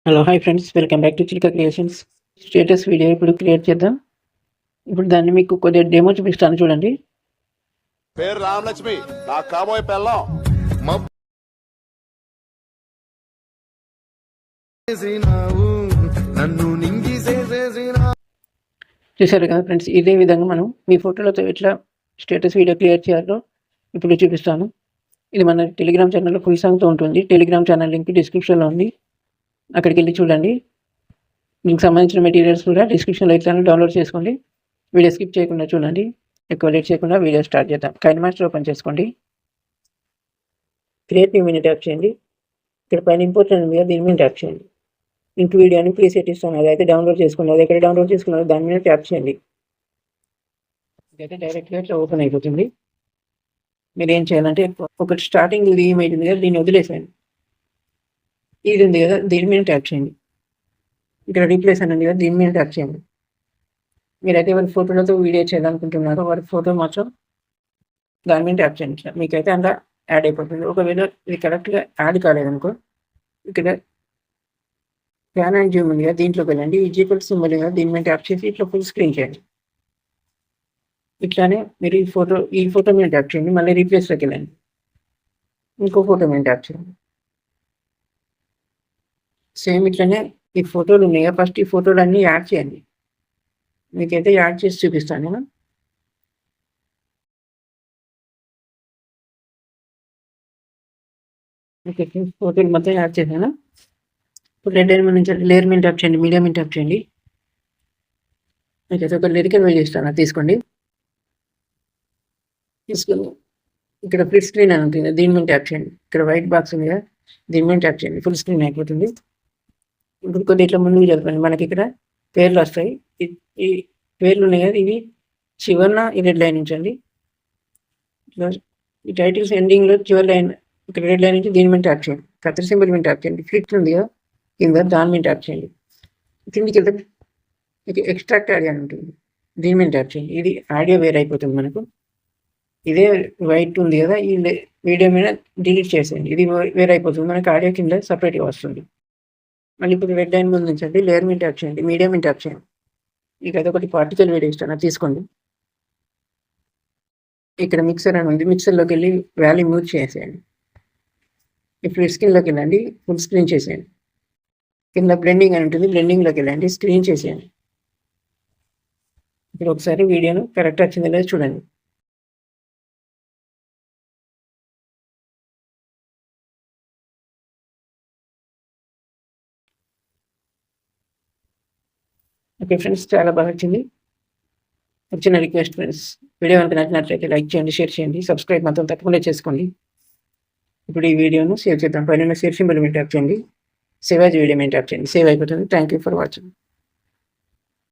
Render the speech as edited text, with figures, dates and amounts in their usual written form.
Hello hi friends, welcome back to Chilka creations. Status video ఇప్పుడు create చేద్దాం. ఇప్పుడు దాన్ని మీకు కొద్దిగా డెమో చూపిస్తాను, చూడండి. పేరు రామలక్ష్మి, నా కాబోయే పెళ్ళం. చూసారు కదా ఫ్రెండ్స్, ఇదే విధంగా మనం మీ ఫోటోలతో ఎట్లా స్టేటస్ వీడియో క్రియేట్ చేయాలో ఇప్పుడు చూపిస్తాను. ఇది మన టెలిగ్రామ్ ఛానల్లో ఫుల్ సాంగ్తో ఉంటుంది. టెలిగ్రామ్ ఛానల్ లింక్ డిస్క్రిప్షన్లో ఉంది, అక్కడికి వెళ్ళి చూడండి. మీకు సంబంధించిన మెటీరియల్స్ కూడా డిస్క్రిప్షన్లో ఇస్తాను, డౌన్లోడ్ చేసుకోండి. వీడియో స్కిప్ చేయకుండా చూడండి. ఎక్కువ లేట్ చేయకుండా వీడియో స్టార్ట్ చేద్దాం. కైన్ మాస్టర్ ఓపెన్ చేసుకోండి. క్రియేట్ న్యూ మినీ ట్యాప్ చేయండి. ఇక్కడ పైన ఇంపోర్టెంట్ ఉంది కదా, దీని మీద ట్యాప్ చేయండి. ఇంక వీడియోని ప్రీసెట్ ఇస్తాను, అదైతే డౌన్లోడ్ చేసుకోండి. అది ఎక్కడ డౌన్లోడ్ చేసుకున్నారో దాని మీద ట్యాప్ చేయండి. ఇదైతే డైరెక్ట్గా ఇట్లా ఓపెన్ అయిపోతుంది. మీరు ఏం చేయాలంటే ఒకటి స్టార్టింగ్ ఇది ఇమేజ్ ఉంది కదా, దీన్ని వదిలేసేయండి. ఇది ఉంది కదా, దీని మీద ట్యాప్ చేయండి. ఇక్కడ రీప్లేస్ అని ఉంది కదా, దీని మీద ట్యాప్ చేయండి. మీరైతే ఎవరి ఫోటోలతో వీడియో చేయాలనుకుంటున్నారో వారి ఫోటో మాత్రం దాని మీద ట్యాప్ చేయండి. మీకైతే అందులో యాడ్ అయిపోతుంది. ఒకవేళ ఇది కరెక్ట్గా యాడ్ కాలేదనుకో, ఇక్కడ ప్యాన్ అండ్ జూమ్ ఉంది కదా, దీంట్లోకి వెళ్ళండి. ఈక్వల్ సింబల్ కదా, దీని మీద ట్యాప్ చేసి ఇట్లా ఫుల్ స్క్రీన్ చేయండి. ఇట్లానే మీరు ఈ ఫోటో మీద ట్యాప్ చేయండి. మళ్ళీ రీప్లేస్లోకి వెళ్ళండి, ఇంకో ఫోటో మీద ట్యాప్ చేయండి. సేమ్ ఇట్లనే ఈ ఫోటోలు ఉన్నాయి కదా, ఫస్ట్ ఈ ఫోటోలు అన్నీ యాడ్ చేయండి. మీకైతే యాడ్ చేసి చూపిస్తాను నేను. ఓకే, ఫోటోలు మొత్తం యాడ్ చేశాను. ఇప్పుడు రెడ్ ఎలిమెంట్ నుంచి లేయర్ మీద ట్యాప్ చేయండి, మీడియా మీద ట్యాప్ చేయండి. మీకైతే ఒక లిరికల్ వేజ్ ఇస్తాను, అది తీసుకోండి. తీసుకొని ఇక్కడ ఫుల్ స్క్రీన్ అని ఉంటుంది, దీని మీద ట్యాప్ చేయండి. ఇక్కడ వైట్ బాక్స్ ఉంది కదా, దీని మీద ట్యాప్ చేయండి. ఫుల్ స్క్రీన్ అయిపోతుంది. ఇప్పుడు కొద్దిగా ఇట్లా ముందుకు జరపండి. మనకి ఇక్కడ పేర్లు వస్తాయి. ఈ పేర్లు ఉన్నాయి కదా, ఇవి చివరిన ఈ రెడ్ లైన్ ఉంచండి. ఇట్లా ఈ టైటిల్స్ ఎండింగ్లో చివరి లైన్ ఇక్కడ రెడ్ లైన్ నుంచి దీని మీద ట్యాప్ చేయండి. కత్తిరి సింబల్ మీద ట్యాప్ చేయండి. ఫ్లిక్ ఉంది కదా కింద, దాని మీద ట్యాప్ చేయండి. కిందికి వెళ్తే మీకు ఎక్స్ట్రాక్ట్ ఆడియో అని ఉంటుంది, దీని మీద ట్యాప్ చేయండి. ఇది ఆడియో వేరే అయిపోతుంది మనకు. ఇదే వైట్ ఉంది కదా, ఈ వీడియో మీద డిలీట్ చేసేయండి. ఇది వేరే అయిపోతుంది మనకు. ఆడియో కింద సపరేట్గా వస్తుంది. మళ్ళీ ఇప్పుడు రెడ్ లైన్ ముందు ఉంచండి. లేయర్ మీద ట్యాప్ చేయండి, మీడియా మీద ట్యాప్ చేయండి. ఇక అదొకటి పార్టికల్ వీడియో ఇస్తాను, అది తీసుకోండి. ఇక్కడ మిక్సర్ అని ఉంది, మిక్సర్లోకి వెళ్ళి వాల్యూమ్ మ్యూట్ చేసేయండి. ఇప్పుడు స్క్రీన్లోకి వెళ్ళండి, ఫుల్ స్క్రీన్ చేసేయండి. కింద బ్లెండింగ్ అని ఉంటుంది, బ్లెండింగ్లోకి వెళ్ళండి, స్క్రీన్ చేసేయండి. ఇప్పుడు ఒకసారి వీడియోను కరెక్ట్ వచ్చిందో లేదో చూడండి. ఓకే ఫ్రెండ్స్, చాలా బాగా వచ్చింది. చిన్న రిక్వెస్ట్ ఫ్రెండ్స్, వీడియో కనుక నచ్చినట్లయితే లైక్ చేయండి, షేర్ చేయండి, సబ్స్క్రైబ్ మాత్రం తప్పకుండా చేసుకోండి. ఇప్పుడు ఈ వీడియోను సేవ్ చేద్దాం. పైన సేవ్ సింబల్ మీద ట్యాప్ చేయండి, సేవ్ యాజ్ వీడియో మీద ట్యాప్ చేయండి. సేవ్ అయిపోతుంది. Thank you for watching.